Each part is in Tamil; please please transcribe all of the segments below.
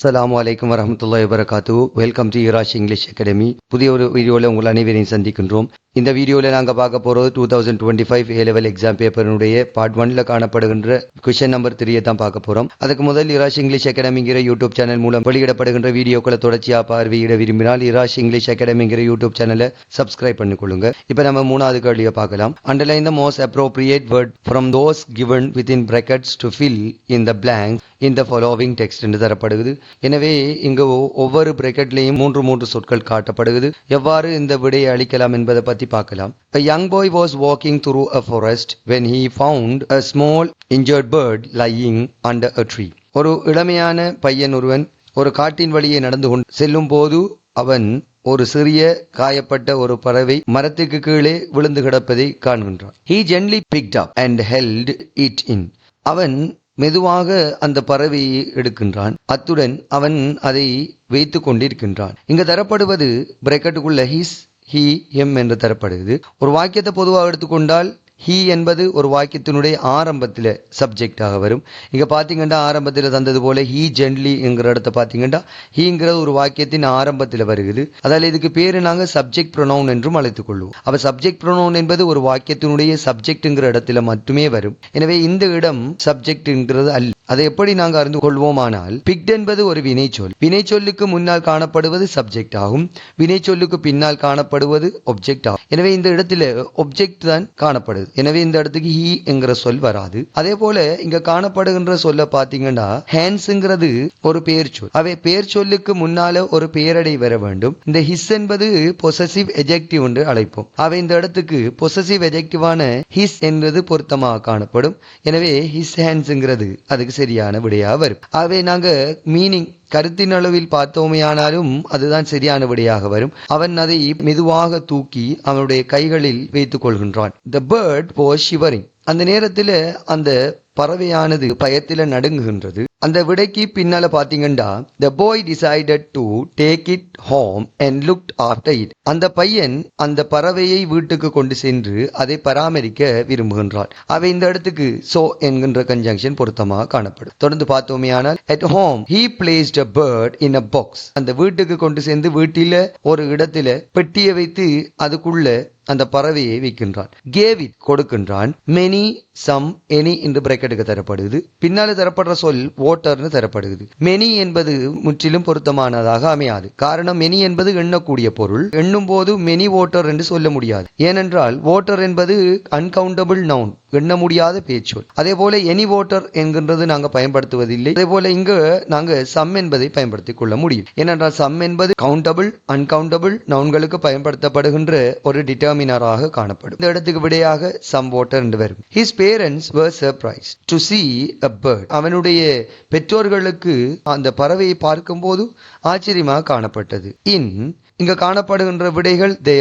அஸ்ஸலாமு அலைக்கும் வரஹ்மத்துல்லாஹி வபரகாத்துஹு. வெல்கம் டு இராஷ் இங்கிலீஷ் அகாடமி. புதிய ஒரு வீடியோவில் உங்கள் அனைவரையும் சந்திக்கின்றோம். இந்த வீடியோவில் நாங்கள் பார்க்க போகிறது 2025 A லெவல் எக்ஸாம் பேப்பருடைய பார்ட் 1ல காணப்படுகின்ற கொஷின் நம்பர் 3 தான் பார்க்க போகிறோம். அதுக்கு முதல் இராஷ் இங்கிலீஷ் அகாடமிங்கிற யூடியூப் சேனல் மூலம் வெளியிடப்படுகின்ற வீடியோக்களை தொடர்ச்சியாக பார்வையிட விரும்பினால் இராஷ் இங்கிலீஷ் அகாடமிங்கிற யூடியூப் சேனலை சப்ஸ்கிரைப் பண்ணிக்கொள்ளுங்க. இப்போ நம்ம மூணாவது கேள்வியை பார்க்கலாம். Underline the most appropriate word from those given within brackets to fill in the blank in the following text என்று தரப்படுகிறது. எனவே இங்கு ஒவ்வொரு பிராக்கெட்லையும் மூன்று சொற்கள் காட்டப்படுகிறது. எவ்வாறு இந்த விடையை அளிக்கலாம் என்பதை பற்றி பார்க்கலாம். A young boy was walking through a forest when he found a small injured bird lying under a tree. ஒரு இளமையான பையன் ஒருவன் ஒரு காட்டின் வழியே நடந்து கொண்டு செல்லும் போது அவன் ஒரு சிறிய காயப்பட்ட ஒரு பறவை மரத்துக்கு கீழே விழுந்து கிடப்பதை காண்கின்றான். He gently picked up and held it in. அவன் மெதுவாக அந்த பறவையை எடுக்கின்றான். அத்துடன் அவன் அதை வைத்து கொண்டிருக்கின்றான். இங்கு தரப்படுவது பிராக்கெட்டுக்குள்ள ஹிஸ், ஹி, ஹிம் என்று தரப்படுகிறது. ஒரு வாக்கியத்தை பொதுவாக எடுத்துக்கொண்டால் ஹி என்பது ஒரு வாக்கியத்தினுடைய ஆரம்பத்தில் சப்ஜெக்டாக வரும். இங்கே பார்த்தீங்கன்னா ஆரம்பத்தில் தந்தது போல ஹி ஜென்ட்லி என்கிற இடத்த பார்த்தீங்கன்னா ஹீங்கிறது ஒரு வாக்கியத்தின் ஆரம்பத்தில் வருகிறது. அதால் இதுக்கு பேரு நாங்கள் சப்ஜெக்ட் ப்ரொனவுன் என்றும் அழைத்துக் கொள்வோம். அப்போ சப்ஜெக்ட் ப்ரொனவுன் என்பது ஒரு வாக்கியத்தினுடைய சப்ஜெக்ட்ங்கிற இடத்துல மட்டுமே வரும். எனவே இந்த இடம் சப்ஜெக்ட்ங்கிறது அல்ல. அதை எப்படி நாங்கள் அறிந்து கொள்வோமானால் பிக்ட் என்பது ஒரு வினைச்சொல். வினைச்சொல்லுக்கு முன்னால் காணப்படுவது சப்ஜெக்ட் ஆகும். வினைச்சொல்லுக்கு பின்னால் காணப்படுவது ஒப்ஜெக்ட் ஆகும். எனவே இந்த இடத்துல ஒப்ஜெக்ட் தான் காணப்படுது. எனவே இந்த இடத்துக்கு ஹி என்கிற சொல் வராது. அதே போல இங்க காணப்படுகின்ற சொல்ல பாத்தீங்கன்னா ஹேண்ட்ஸ்ங்கிறது ஒரு பெயர் சொல். அவை பெயர் சொல்லுக்கு முன்னால ஒரு பெயரடை வர வேண்டும். இந்த ஹிஸ் என்பது பொசசிவ் எஜெக்டிவ் என்று அழைப்போம். அவை இந்த இடத்துக்கு பொசசிவ் எஜெக்டிவான ஹிஸ் என்பது பொருத்தமாக காணப்படும். எனவே ஹிஸ் ஹேண்ட்ஸ்ங்கிறது அதுக்கு சரியான விடையா வரும். அவை நாங்க மீனிங் கருத்தின் அளவில் பார்த்தோமையானாலும் அதுதான் சரியான விடையாக வரும். அவன் அதை மெதுவாக தூக்கி அவனுடைய கைகளில் வைத்துக் கொள்கின்றான். The bird was shivering. அந்த நேரத்தில் அந்த பறவையானது பயத்தில் நடுங்குகின்றது. அந்த விடைக்கு பின்னால பாத்தீங்கன்னா the boy decided to take it home and looked after it. அந்த பையன் அந்த பறவையை வீட்டுக்கு கொண்டு சென்று அதை பராமரிக்க விரும்புகின்றான். அவை இந்த இடத்துக்கு so என்கின்ற கன்ஜங்ஷன் பொருத்தமாக காணப்படும். தொடர்ந்து பார்த்தோமேயானால் at home he placed a bird in a box. அந்த வீட்டுக்கு கொண்டு சென்று வீட்டில ஒரு இடத்துல பெட்டியை வைத்து அதுக்குள்ள அந்த பறவையை வைக்கின்றான். gave it கொடுக்கின்றான். many, some, any என்று பிராக்கெட்டுக்கு தரப்படுது. பின்னால தரப்படுற சொல் வாட்டர்னு தரப்படுகிறது. many என்பது முற்றிலும் பொருத்தமானதாக அமையாது. காரணம் many என்பது எண்ணக்கூடிய பொருள். எண்ணும் போது many water என்று சொல்ல முடியாது. ஏனென்றால் water என்பது uncountable noun, எண்ண முடியாத பேச்சொல். அதே போல any water என்கின்றது நாங்க பயன்படுத்துவதில்லை. அதே போல இங்கு நாங்க some என்பதை பயன்படுத்திக் கொள்ள முடியும். ஏனென்றால் some என்பது கவுண்டபிள், அன்கவுண்டபிள் நவுன்களுக்கு பயன்படுத்தப்படுகின்ற ஒரு டிட்டர்மினராக காணப்படும். இந்த இடத்துக்கு விடையாக some water என்று வரும். His parents were surprised to see a bird. அவனுடைய பெற்றோர்களுக்கு அந்த பறவையை பார்க்கும் போது ஆச்சரியமாக காணப்பட்டது. இங்க காணப்படுகின்ற விடைகள் they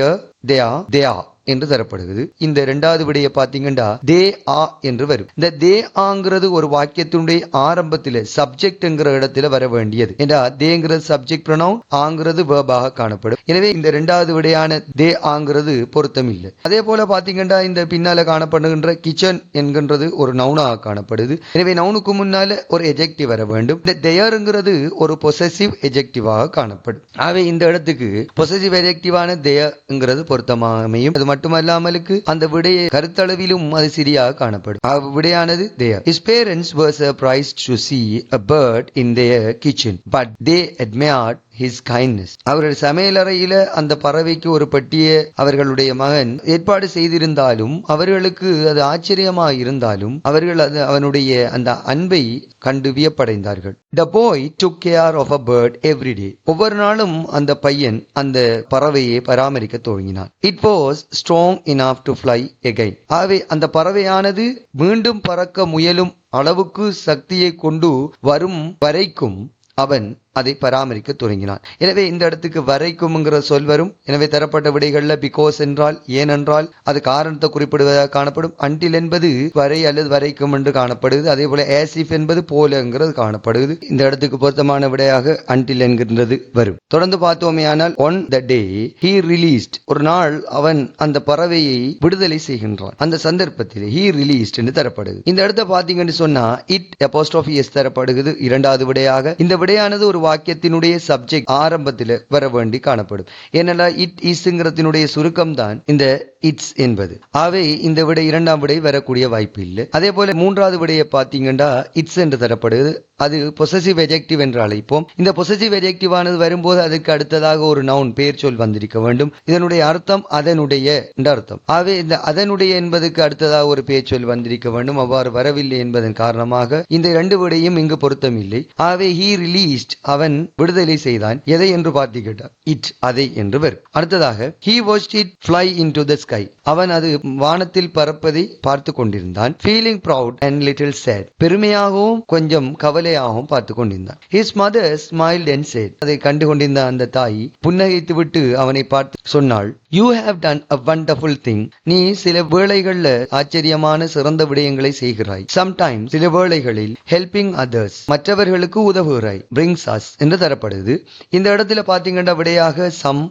are என்று தரப்படுகிறது. இந்த இரண்டாவது விடையை பார்த்தீங்கன்னா தே ஆ என்று வரும். இந்த தே ஆங்கிறது ஒரு வாக்கியத்தினுடைய ஆரம்பத்தில் சப்ஜெக்ட் என்கிற இடத்துல வர வேண்டியது. ஏண்டா தேங்கிறது சப்ஜெக்ட் ப்ரொனவுன், ஆங்கிறது வேர்பாக காணப்படும். எனவே இந்த இரண்டாவது விடையான தே ஆங்கிறது பொருத்தம் இல்லை. அதே போல பாத்தீங்கன்னா இந்த பின்னால காணப்படுகின்ற கிச்சன் என்கின்றது ஒரு நவுனாக காணப்படுது. எனவே நவுனுக்கு முன்னால ஒரு எஜெக்டிவ் வர வேண்டும். இந்த தேயருங்கிறது ஒரு பொசசிவ் எஜெக்டிவாக காணப்படும். ஆகவே இந்த இடத்துக்கு பொசசிவ் எஜெக்டிவான தேயங்கிறது பொருத்தமாக அமையும். அது மட்டுமல்லாமலுக்கு அந்த விடையை கருத்தளவிலும் அது சரியாக காணப்படும். விடையானது there. His parents were surprised to see a bird in their kitchen, but they admired his kindness. அவருடைய சமையலறையில அந்த பறவைக்கு ஒரு பெட்டியை அவர்களுடைய மகன் ஏற்பாடு செய்திருந்தாலும் அவர்களுக்கு அது ஆச்சரியமாக இருந்தாலும் அவர்கள் அவனுடைய அந்த அன்பை கண்டு வியப்படைந்தார்கள். The boy took care of a bird every day. ஒவ்வொரு நாளும் அந்த பையன் அந்த பறவையை பராமரிக்க துவங்கினான். It was strong enough to fly again. ஆகவே அந்த பறவையானது மீண்டும் பறக்க முயலும் அளவுக்கு சக்தியை கொண்டு வரும் வரைக்கும் அவன் அதை பராமரிக்க தொடங்கினான். எனவே இந்த இடத்துக்கு வரைக்கும்ங்கிற சொல் வரும். எனவே தரப்பட்ட விடைகள்ல பிகாஸ் என்றால் ஏனென்றால் அது காரணத்தை குறிப்பிடுவதாக காணப்படும். அன்டில் என்பது வரை அல்லது வரைக்கும் என்று காணப்படுது. அதே போல ஆசிஃப் என்பது போலங்கிறது காணப்படுது. இந்த இடத்துக்கு பொருத்தமான விடையாக அன்டில் என்கின்றது வரும். தொடர்ந்து பார்த்தோமே ஆனால் on the day he released, ஒரு நாள் அவன் அந்த பறவையை விடுதலை செய்கின்றான். அந்த சந்தர்ப்பத்தில் he released என்று தரப்படுது. இந்த இடத்தை பார்த்தீங்கன்னு சொன்னா it apostrophe s தரப்படுகிறது இரண்டாவது விடையாக. இந்த விடையானது ஒரு வாக்கியத்தினுடைய சப்ஜெக்ட் ஆரம்பத்தில் வர வேண்டி காணப்படும். ஏன்னா இட் இஸ்ங்கிறதினுடைய சுருக்கம் தான் இந்த இட்ஸ் என்பது. அவை இந்த விடை இரண்டாம் விடை வரக்கூடிய வாய்ப்பு இல்லை. அதே போல மூன்றாவது விடையை பார்த்தீங்கன்னா இட்ஸ் என்று தரப்படுது. அது பொசசிவ் எஜெக்டிவ் என்று அழைப்போம். இந்த பொசசிவ் எஜெக்டிவ் ஆனது வரும்போது அதுக்கு அடுத்ததாக ஒரு நவுன் பெயர் சொல் வந்திருக்க வேண்டும். இதனுடைய அர்த்தம் அதனுடைய என்ற அர்த்தம். ஆகவே இந்த அதனுடைய என்பதற்கு அடுத்ததாக ஒரு பெயர் சொல் வந்திருக்க வேண்டும். அவ்வாறு வரவில்லை என்பதன் காரணமாக இந்த இரண்டு விடையும் இங்கு பொருத்தம் இல்லை. ஆகவே he released, அவன் விடுதலை செய்தான். எதை என்று பார்த்து கேட்டார், இட், அதை என்று வரும். அடுத்ததாக he watched it fly into the sky, அவன் அது வானத்தில் பறப்பதை பார்த்து கொண்டிருந்தான். feeling proud and little sad, பெருமையாகவும் கொஞ்சம் கவலையாகவும் பார்த்து கொண்டிருந்தான். his mother smiled and said, அதை கண்டு கொண்டிருந்த அந்த தாய் புன்னகைத்து விட்டு அவனை பார்த்து சொன்னாள், you have done a wonderful thing, நீ சில வேளைகள்ல ஆச்சரியமான சிறந்த விடயங்களை செய்கிறாய். sometimes, சில வேளைகளில் helping others, மற்றவர்களுக்கு உதவுகிறாய். brings us என்று தரப்படுது. இந்த இடத்துல பாத்தீங்கன்னா விடையாக some,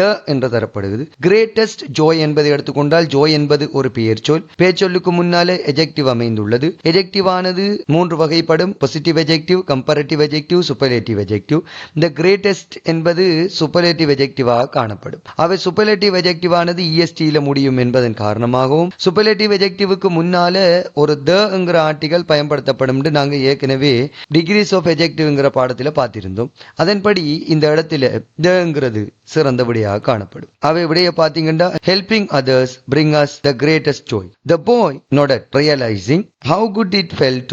the என்று தரப்படுது. greatest joy என்பதை எடுத்துக்கொண்டால் joy என்பது ஒரு பெயர் சொல். பெயர் சொல்லுக்கு முன்னாலே எஜெக்டிவ் அமைந்துள்ளது. எஜெக்டிவ் ஆனது மூன்று வகைப்படும்: பாசிட்டிவ் எஜெக்டிவ், கம்பேரட்டிவ் எஜெக்டிவ், சூப்பர்லேட்டிவ் எஜெக்டிவ். இந்த கிரேட்டஸ்ட் என்பது சூப்பர்லேட்டிவ் எஜெக்டிவாக காணப்படும். அவை சூப்பர்லேட்டிவ் எஜெக்டிவ் ஆனது இஎஸ்டியில முடியும் என்பதன் காரணமாகவும் சூப்பர்லேட்டிவ் எஜெக்டிவுக்கு முன்னால ஒரு த ஆர்டிகல் பயன்படுத்தப்படும் என்று நாங்கள் ஏற்கனவே டிகிரிஸ் ஆஃப் எஜெக்டிவ்ங்கிற பாடத்தில் பார்த்திருந்தோம். அதன்படி இந்த இடத்துல தங்கிறது சிறந்த விடையாக காணப்படும். அவை விடையை பார்த்தீங்கன்னா helping others bring us the greatest joy. The boy nodded, realizing how good it felt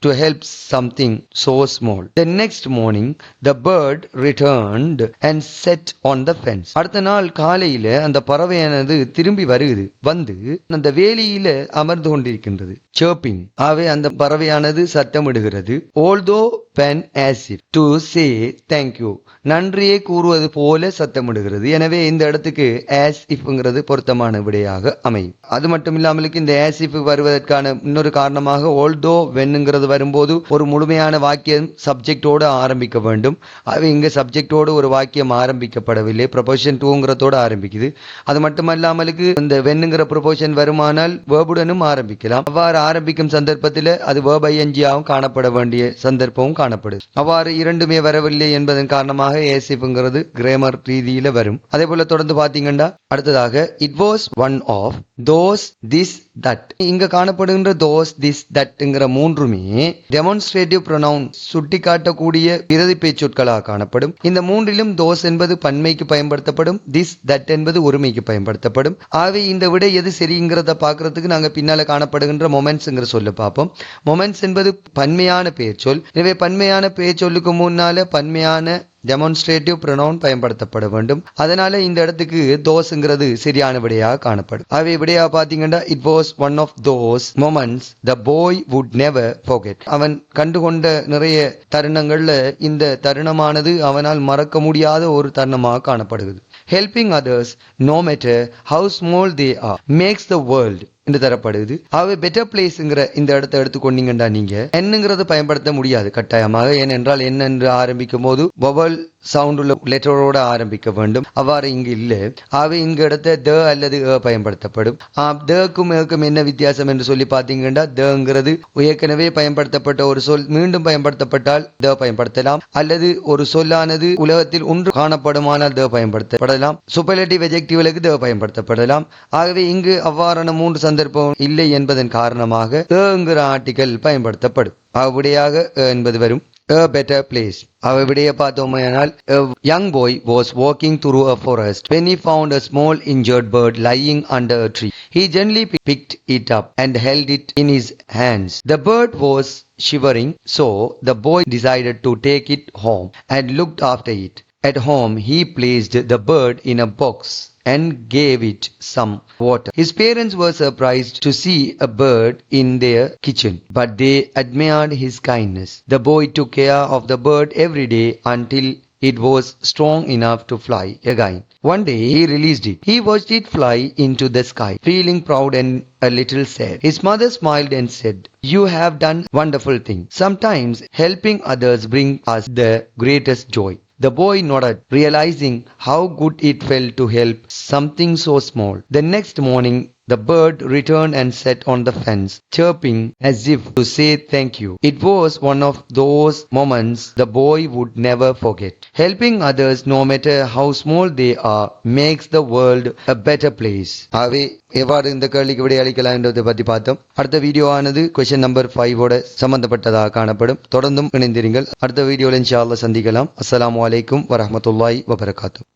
to help something so small. The next morning, the bird returned and sat on the fence. அடுத்த நாள் காலையில அந்த பறவையானது திரும்பி வந்து அந்த வேலியில அமர்ந்து கொண்டிருக்கின்றது. chirping, ஆவே அந்த பறவையானது சத்தமிடுகிறது. although pen as if to say thank you, நன்றியை கூறுவது போல சத்தமிடுகிறது. எனவே இந்த இடத்துக்கு as ifங்கிறது பொருத்தமான விடையாக அமையும். அது மட்டும் இல்லாமலுக்கு இந்த as if வருவதற்கான இன்னொரு காரணமாக although whenங்கிறது வரும்போது ஒரு முழுமையான வாக்கியம் சப்ஜெக்டோடு ஆரம்பிக்க வேண்டும். அது இங்க சப்ஜெக்டோடு ஒரு வாக்கியம் ஆரம்பிக்கப்படவில்லை. ப்ரொபோஷன் 2ங்கிறதோடு ஆரம்பிக்குது. அது மட்டுமல்லாமலுக்கு இந்த whenங்கிற ப்ரொபோஷன் வருமானால் வேர்புடனும் ஆரம்பிக்கலாம். அவ்வாறு ஆரம்பிக்கும் சந்தர்ப்பத்தில் அது verb ingஆகவும் காணப்பட வேண்டிய சந்தர்ப்பமும் காணப்படுது. அவ்வாறு இரண்டுமே வரவில்லை என்பதன் காரணமாக as ifங்கிறது கிராமர் ரீதியில வரும். அதே போல தொடர்ந்து பாத்தீங்கன்னா அடுத்ததாக it was one of those, this, that. இங்க காணப்படுகின்ற those, this, thatங்கிற மூன்றுமே டெமான்ஸ்ட்ரேட்டிவ் ப்ரொனவுன் சுட்டி காட்டக்கூடிய இறுதி பேச்சொற்களாக காணப்படும். இந்த மூன்றிலும் those என்பது பன்மைக்கு பயன்படுத்தப்படும், this, that என்பது ஒருமைக்கு பயன்படுத்தப்படும். ஆகவே இந்த விடை எது சரிங்கிறத பார்க்கறதுக்கு நாங்க பின்னால காணப்படுகின்ற மொமெண்ட்ஸ்ங்கிற சொல்ல பார்ப்போம். மொமெண்ட்ஸ் என்பது பன்மையான பெயர் சொல். எனவே பன்மையான பெயர் சொல்லுக்கு முன்னால பன்மையான டெமான்ஸ்ட்ரேட்டிவ் ப்ரொனவுன் பயன்படுத்தப்பட வேண்டும். அதனால இந்த இடத்துக்கு தோஸ்ங்கிறது சரியான விடையாக காணப்படும். அவை விடையா பாத்தீங்கன்னா it was one of those moments the boy would never forget. அவன் கண்டுகொண்ட நிறைய தருணங்கள்ல இந்த தருணமானது அவனால் மறக்க முடியாத ஒரு தருணமாக காணப்படுகிறது. helping others no matter how small they are makes the world என்று தரப்படுது. ஆகவே பெட்டர் பிளேஸ்ங்கிற இந்த இடத்தை எடுத்துக்கொண்டீங்கன்னா நீங்க என்னங்கிறது பயன்படுத்த முடியாது கட்டாயமாக. ஏனென்றால் என்ன என்று ஆரம்பிக்கும் போது வவல் சவுண்ட் உள்ள லெட்டரோட ஆரம்பிக்க வேண்டும். அவ்வாறு இங்கு இல்லை. ஆகவே இங்க இடத்த த அல்லது பயன்படுத்தப்படும். தக்கும் என்ன வித்தியாசம் என்று சொல்லி பார்த்தீங்கன்னா தங்கிறது ஏற்கனவே பயன்படுத்தப்பட்ட ஒரு சொல் மீண்டும் பயன்படுத்தப்பட்டால் த பயன்படுத்தலாம், அல்லது ஒரு சொல்லானது உலகத்தில் ஒன்று காணப்படுமானால் த பயன்படுத்தப்படலாம். சூப்பர்லேட்டிவ் எஜெக்டிவ்களுக்கு த பயன்படுத்தப்படலாம். ஆகவே இங்கு அவ்வாறான மூன்று சந்தர்ப்பம் இல்லை என்பதன் காரணமாக என்கிற ஆர்டிகல் பயன்படுத்தப்படும். அவ்விடையாக என்பது வரும். A better place. அவ விடைய பார்த்தோமையானால் a young boy was walking through a forest when he found a small injured bird lying under a tree. He gently picked it up and held it in his hands. The bird was shivering, so the boy decided to take it home and looked after it. At home, he placed the bird in a box and gave it some water. His parents were surprised to see a bird in their kitchen, but they admired his kindness. The boy took care of the bird every day until it was strong enough to fly again. One day he released it. He watched it fly into the sky, feeling proud and a little sad. His mother smiled and said, "You have done wonderful thing. Sometimes helping others bring us the greatest joy." The boy nodded, realizing how good it felt to help something so small. The next morning, The bird returned and sat on the fence, chirping as if to say thank you. It was one of those moments the boy would never forget. Helping others, no matter how small they are, makes the world a better place. ஆகவே எவ்வாறு இந்த கேள்விக்கு விடை அளிக்கலாம் என்பதை பற்றி பார்த்தோம். அடுத்த வீடியோ ஆனது கொஸ்டின் நம்பர் 5 சம்பந்தப்பட்டதாக காணப்படும். தொடர்ந்தும் இணைந்திருங்கள். அடுத்த வீடியோவில் இன்ஷா அல்லாஹ் சந்திக்கலாம். அஸ்ஸலாமு அலைக்கும் வரஹ்மத்துல்லாஹி வபரகாத்துஹு.